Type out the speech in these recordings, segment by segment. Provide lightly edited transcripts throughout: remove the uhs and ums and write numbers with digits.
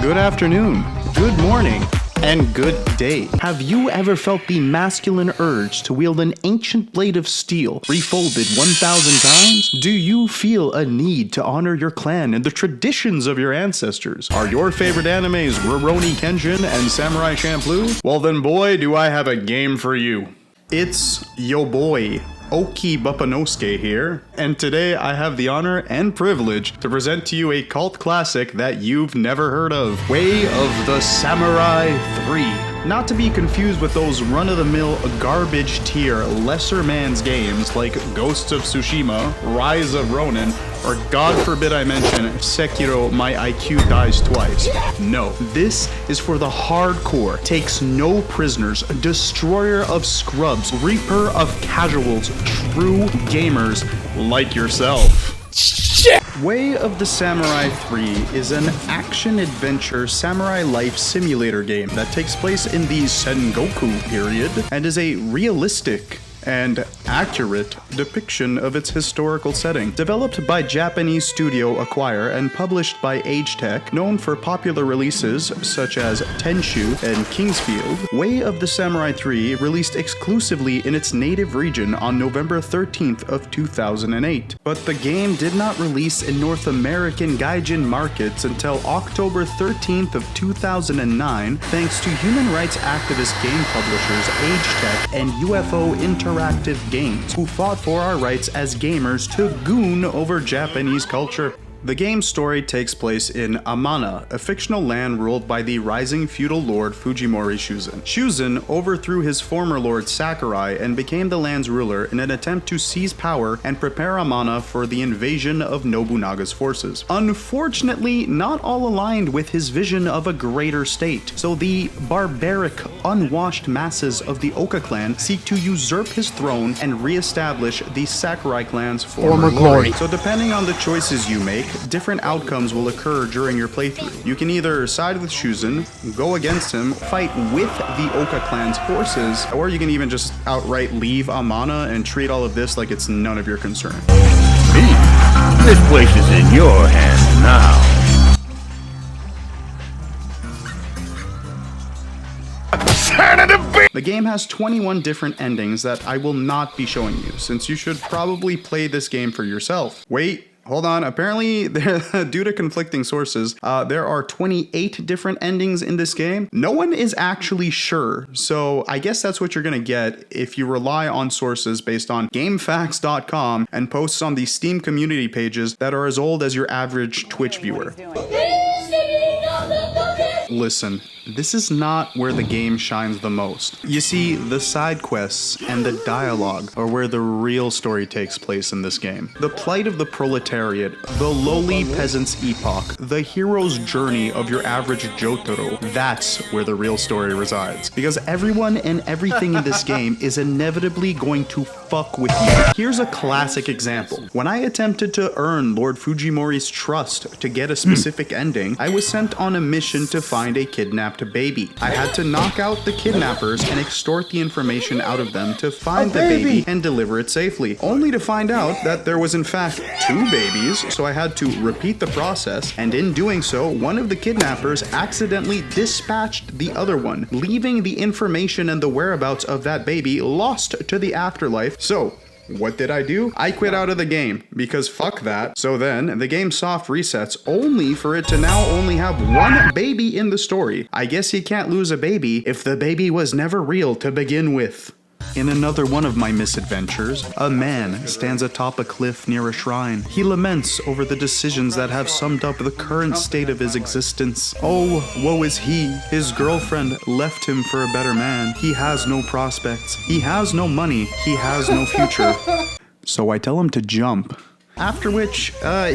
good afternoon, good morning, and good day. Have you ever felt the masculine urge to wield an ancient blade of steel, refolded 1,000 times? Do you feel a need to honor your clan and the traditions of your ancestors? Are your favorite animes Rurouni Kenshin and Samurai Champloo? Well then boy, do I have a game for you. It's yo boy, Oki Buppanosuke here, and today I have the honor and privilege to present to you a cult classic that you've never heard of, Way of the Samurai 3. Not to be confused with those run-of-the-mill garbage tier lesser man's games like Ghosts of Tsushima, Rise of Ronin, or God forbid I mention Sekiro My IQ Dies Twice. No, this is for the hardcore, takes no prisoners, destroyer of scrubs, reaper of casuals, true gamers like yourself. Way of the Samurai 3 is an action-adventure samurai life simulator game that takes place in the Sengoku period and is a realistic and accurate depiction of its historical setting. Developed by Japanese studio Acquire and published by AgeTech, known for popular releases such as Tenshu and Kingsfield, Way of the Samurai 3 released exclusively in its native region on November 13th of 2008. But the game did not release in North American gaijin markets until October 13th of 2009, thanks to human rights activist game publishers AgeTech and UFO Interactive Games, who fought for our rights as gamers to goon over Japanese culture. The game's story takes place in Amana, a fictional land ruled by the rising feudal lord Fujimori Shuzen. Shuzen overthrew his former lord Sakurai and became the land's ruler in an attempt to seize power and prepare Amana for the invasion of Nobunaga's forces. Unfortunately, not all aligned with his vision of a greater state, so the barbaric, unwashed masses of the Oka clan seek to usurp his throne and re-establish the Sakurai clan's former glory. So depending on the choices you make, different outcomes will occur during your playthrough. You can either side with Shuzen, go against him, fight with the Oka clan's forces, or you can even just outright leave Amana and treat all of this like it's none of your concern. Me? This place is in your hands now. The game has 21 different endings that I will not be showing you, since you should probably play this game for yourself. Wait. Hold on, apparently, due to conflicting sources, there are 28 different endings in this game. No one is actually sure, so I guess that's what you're gonna get if you rely on sources based on GameFAQs.com and posts on the Steam community pages that are as old as your average Twitch viewer. Listen, this is not where the game shines the most. You see, the side quests and the dialogue are where the real story takes place in this game. The plight of the proletariat, the lowly peasant's epoch, the hero's journey of your average Jotaro, that's where the real story resides. Because everyone and everything in this game is inevitably going to fuck with you. Here's a classic example. When I attempted to earn Lord Fujimori's trust to get a specific ending, I was sent on a mission to find a kidnapped baby. I had to knock out the kidnappers and extort the information out of them to find the baby and deliver it safely, only to find out that there was in fact 2 babies, so I had to repeat the process, and in doing so, one of the kidnappers accidentally dispatched the other one, leaving the information and the whereabouts of that baby lost to the afterlife. So, what did I do? I quit out of the game, because fuck that. So then, the game soft resets only for it to now only have 1 baby in the story. I guess you can't lose a baby if the baby was never real to begin with. In another one of my misadventures, a man stands atop a cliff near a shrine. He laments over the decisions that have summed up the current state of his existence. Oh, woe is he. His girlfriend left him for a better man. He has no prospects. He has no money. He has no future. So I tell him to jump. After which,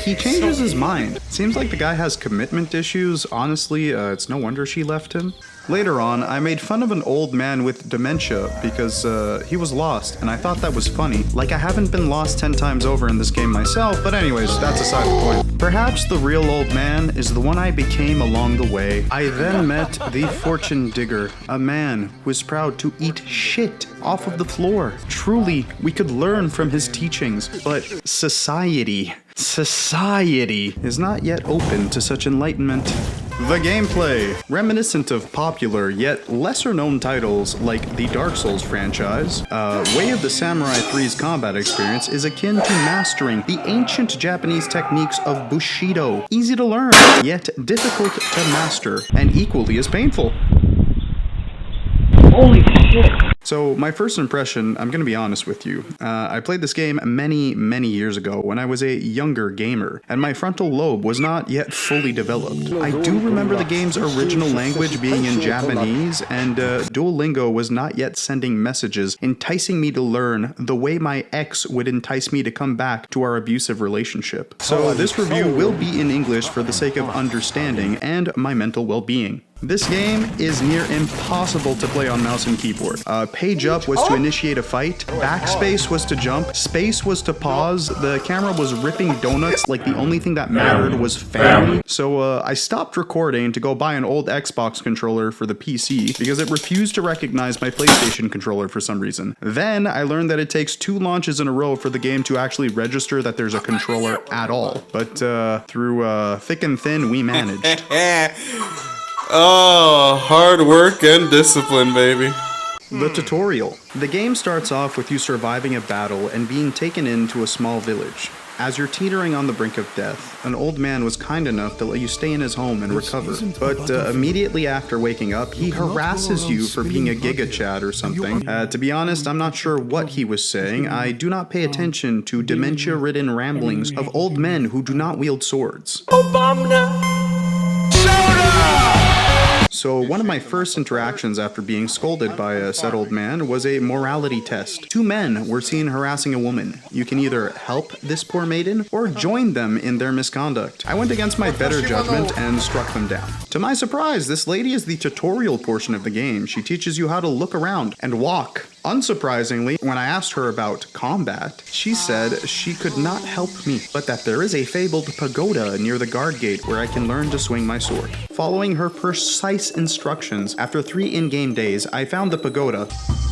he changes his mind. Seems like the guy has commitment issues. Honestly, it's no wonder she left him. Later on, I made fun of an old man with dementia because he was lost, and I thought that was funny. Like, I haven't been lost 10 times over in this game myself, but anyways, that's aside the point. Perhaps the real old man is the one I became along the way. I then met the fortune digger, a man who is proud to eat shit off of the floor. Truly, we could learn from his teachings, but society is not yet open to such enlightenment. The gameplay, reminiscent of popular yet lesser known titles like the Dark Souls franchise, Way of the Samurai 3's combat experience is akin to mastering the ancient Japanese techniques of Bushido. Easy to learn, yet difficult to master, and equally as painful. Holy shit. So my first impression, I'm going to be honest with you, I played this game many years ago when I was a younger gamer, and my frontal lobe was not yet fully developed. I do remember the game's original language being in Japanese, and Duolingo was not yet sending messages enticing me to learn the way my ex would entice me to come back to our abusive relationship. So this review will be in English for the sake of understanding and my mental well-being. This game is near impossible to play on mouse and keyboard. Page up was to initiate a fight, backspace was to jump, space was to pause, the camera was ripping donuts like the only thing that mattered was family. So I stopped recording to go buy an old Xbox controller for the PC because it refused to recognize my PlayStation controller for some reason. Then I learned that it takes 2 launches in a row for the game to actually register that there's a controller at all. But through thick and thin, we managed. Oh, hard work and discipline, baby. The tutorial. The game starts off with you surviving a battle and being taken into a small village. As you're teetering on the brink of death, an old man was kind enough to let you stay in his home and recover. But immediately after waking up, he harasses you for being a Giga Chad or something. To be honest, I'm not sure what he was saying. I do not pay attention to dementia-ridden ramblings of old men who do not wield swords. So one of my first interactions after being scolded by a said old man was a morality test. 2 men were seen harassing a woman. You can either help this poor maiden or join them in their misconduct. I went against my better judgment and struck them down. To my surprise, this lady is the tutorial portion of the game. She teaches you how to look around and walk. Unsurprisingly, when I asked her about combat, she said she could not help me, but that there is a fabled pagoda near the guard gate where I can learn to swing my sword. Following her precise instructions, after 3 in-game days, I found the pagoda,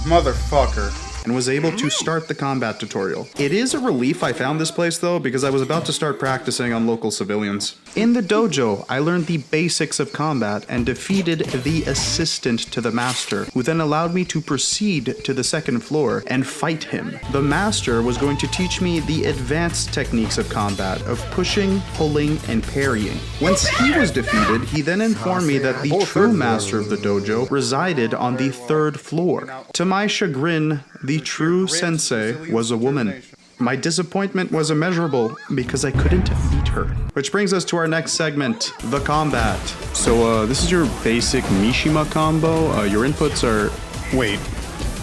motherfucker, and was able to start the combat tutorial. It is a relief I found this place though, because I was about to start practicing on local civilians. In the dojo, I learned the basics of combat and defeated the assistant to the master, who then allowed me to proceed to the 2nd floor and fight him. The master was going to teach me the advanced techniques of combat, of pushing, pulling, and parrying. Once he was defeated, he then informed me that the true master of the dojo resided on the 3rd floor. To my chagrin, the true sensei was a woman. My disappointment was immeasurable because I couldn't beat her. Which brings us to our next segment, the combat. So this is your basic Mishima combo. Your inputs are... Wait,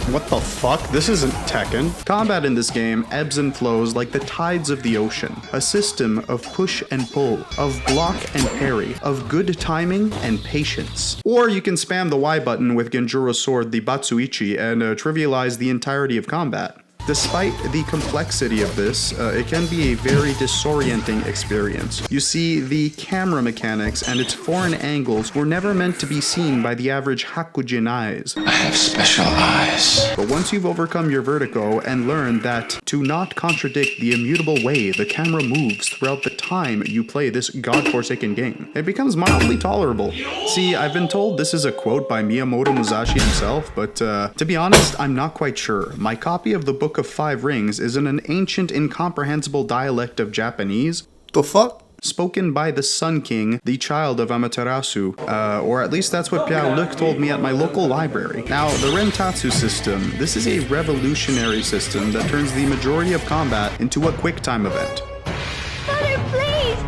what the fuck? This isn't Tekken. Combat in this game ebbs and flows like the tides of the ocean. A system of push and pull, of block and parry, of good timing and patience. Or you can spam the Y button with Genjuro's sword, the Batsuichi, and trivialize the entirety of combat. Despite the complexity of this, it can be a very disorienting experience. You see, the camera mechanics and its foreign angles were never meant to be seen by the average Hakujin eyes. I have special eyes. But once you've overcome your vertigo and learned that to not contradict the immutable way the camera moves throughout the time you play this godforsaken game, it becomes mildly tolerable. See, I've been told this is a quote by Miyamoto Musashi himself, but to be honest, I'm not quite sure. My copy of the Book of 5 Rings is in an ancient, incomprehensible dialect of Japanese. The fuck? Spoken by the Sun King, the child of Amaterasu, or at least that's what Piao Luc told me at my local library. Now, the Rentatsu system, this is a revolutionary system that turns the majority of combat into a quick-time event. Mother, please!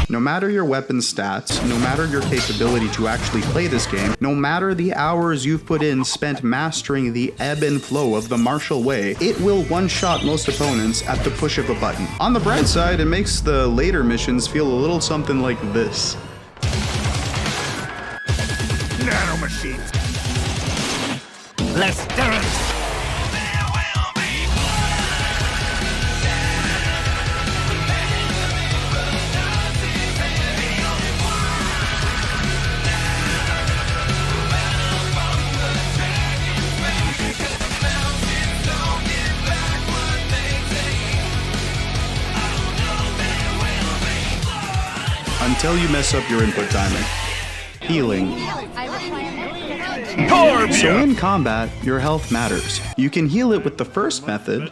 No matter your weapon stats, no matter your capability to actually play this game, no matter the hours you've put in spent mastering the ebb and flow of the martial way, it will one-shot most opponents at the push of a button. On the bright side, it makes the later missions feel a little something like this. Nanomachines. Let's do it. until you mess up your input timing. Healing. So in combat, your health matters. You can heal it with the first method.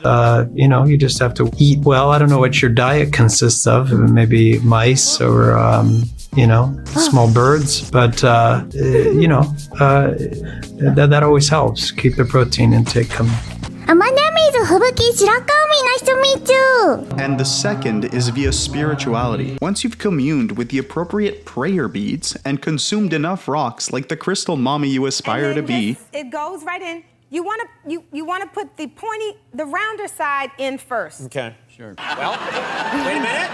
You just have to eat well. I don't know what your diet consists of. Maybe mice or, small birds. But, that always helps. Keep the protein intake coming. And the second is via spirituality. Once you've communed with the appropriate prayer beads and consumed enough rocks like the crystal mommy you aspire to be, it goes right in. You want to put the rounder side in first. Okay, sure. Well, wait a minute.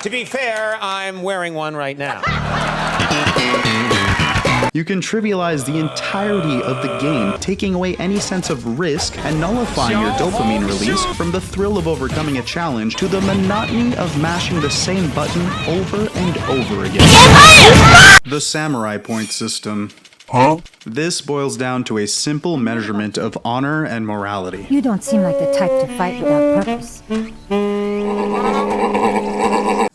To be fair, I'm wearing one right now. you can trivialize the entirety of the game, taking away any sense of risk and nullifying your dopamine release from the thrill of overcoming a challenge to the monotony of mashing the same button over and over again. The samurai point system. Huh? This boils down to a simple measurement of honor and morality. You don't seem like the type to fight without purpose.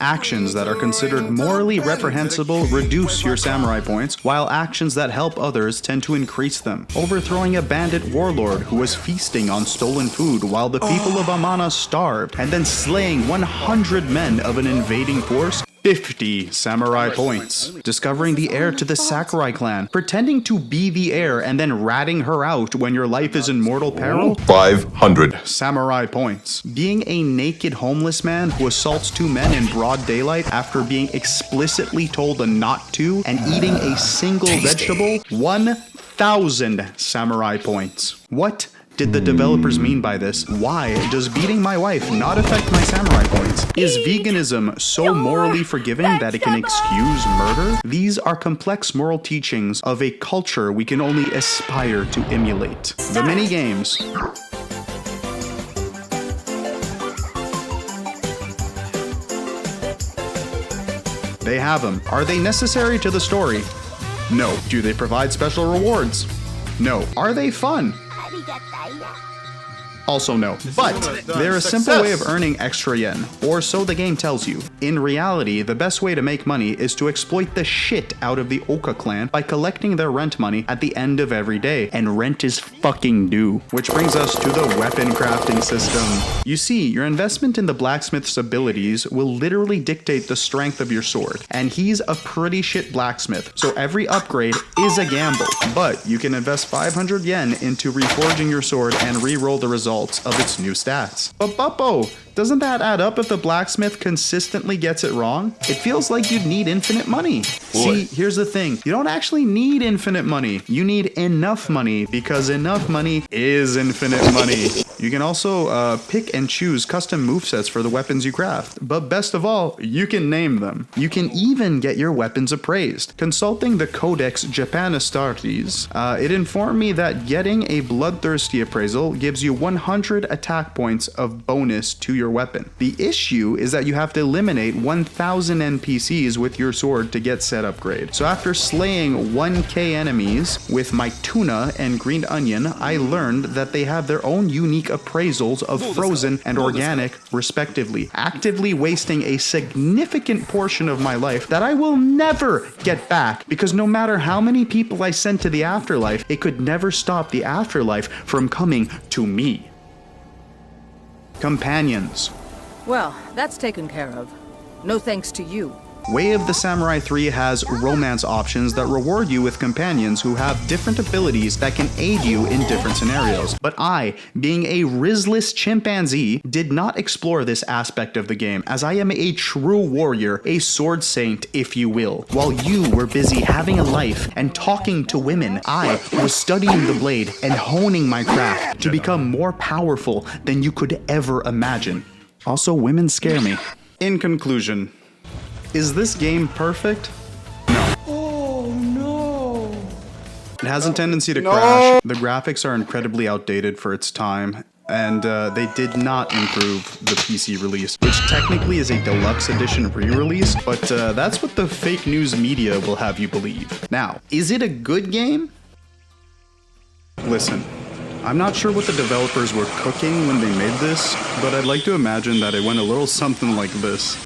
Actions that are considered morally reprehensible reduce your samurai points, while actions that help others tend to increase them. Overthrowing a bandit warlord who was feasting on stolen food while the people of Amana starved, and then slaying 100 men of an invading force, 50 samurai points. Discovering the heir to the Sakurai clan, pretending to be the heir and then ratting her out when your life is in mortal peril, 500 samurai points. Being a naked homeless man who assaults two men in broad daylight after being explicitly told not to and eating a single vegetable, 1,000 samurai points. What did the developers mean by this? Why does beating my wife not affect my samurai points? Is veganism so morally forgiving that it can excuse murder? These are complex moral teachings of a culture we can only aspire to emulate. The mini games. They have them. Are they necessary to the story? No. Do they provide special rewards? No. Are they fun? Also no. But they're a simple way of earning extra yen, or so the game tells you. In reality, the best way to make money is to exploit the shit out of the Oka clan by collecting their rent money at the end of every day, and rent is fucking due. Which brings us to the weapon crafting system. You see, your investment in the blacksmith's abilities will literally dictate the strength of your sword, and he's a pretty shit blacksmith, so every upgrade is a gamble. But you can invest 500 yen into reforging your sword and re-roll the results of its new stats. But Buppo, doesn't that add up if the blacksmith consistently gets it wrong? It feels like you'd need infinite money. See, here's the thing. You don't actually need infinite money. You need enough money, because enough money is infinite money. You can also pick and choose custom movesets for the weapons you craft. But best of all, you can name them. You can even get your weapons appraised. Consulting the Codex Japan Astartes, it informed me that getting a bloodthirsty appraisal gives you 100 attack points of bonus to your weapon. The issue is that you have to eliminate 1,000 NPCs with your sword to get said upgrade. So after slaying 1k enemies with my tuna and green onion, I learned that they have their own unique appraisals of frozen and organic respectively, actively wasting a significant portion of my life that I will never get back, because no matter how many people I sent to the afterlife, it could never stop the afterlife from coming to me. Companions. Well, that's taken care of. No thanks to you. Way of the Samurai 3 has romance options that reward you with companions who have different abilities that can aid you in different scenarios. But I, being a rizless chimpanzee, did not explore this aspect of the game, as I am a true warrior, a sword saint, if you will. While you were busy having a life and talking to women, I was studying the blade and honing my craft to become more powerful than you could ever imagine. Also, women scare me. In conclusion, is this game perfect? No. Oh no. It has a tendency to crash. The graphics are incredibly outdated for its time, and they did not improve the PC release, which technically is a deluxe edition re-release, but that's what the fake news media will have you believe. Now, is it a good game? Listen, I'm not sure what the developers were cooking when they made this, but I'd like to imagine that it went a little something like this.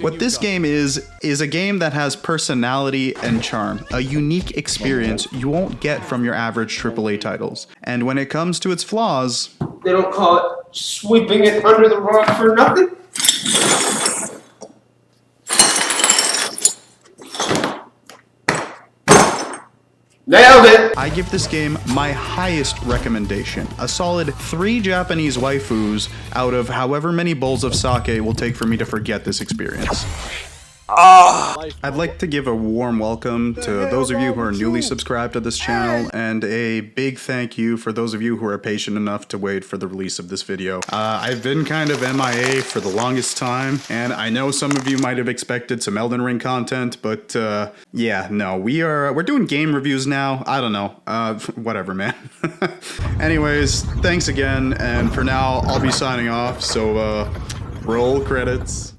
What this game is a game that has personality and charm, a unique experience you won't get from your average AAA titles. And when it comes to its flaws, They don't call it sweeping it under the rug for nothing. Nailed it! I give this game my highest recommendation, a solid 3 Japanese waifus out of however many bowls of sake it will take for me to forget this experience. I'd like to give a warm welcome to those of you who are newly subscribed to this channel, and a big thank you for those of you who are patient enough to wait for the release of this video. I've been kind of MIA for the longest time, and I know some of you might have expected some Elden Ring content, but yeah, no, we're doing game reviews now. I don't know, whatever, man. Anyways, thanks again, and for now, I'll be signing off, so roll credits.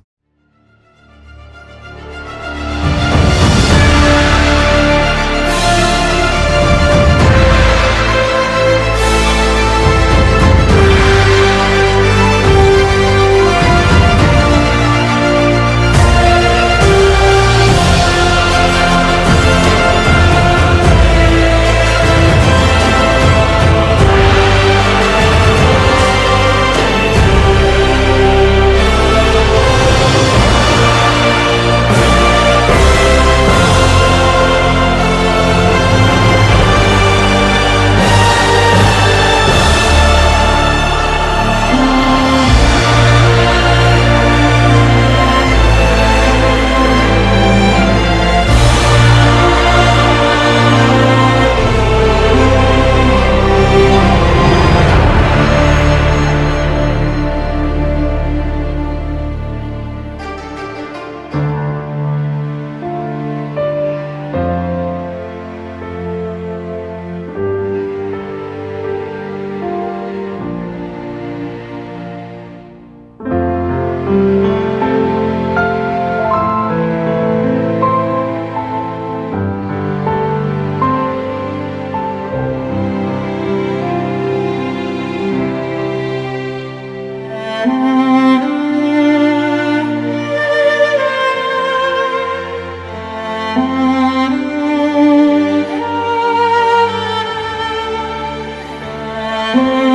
Thank you.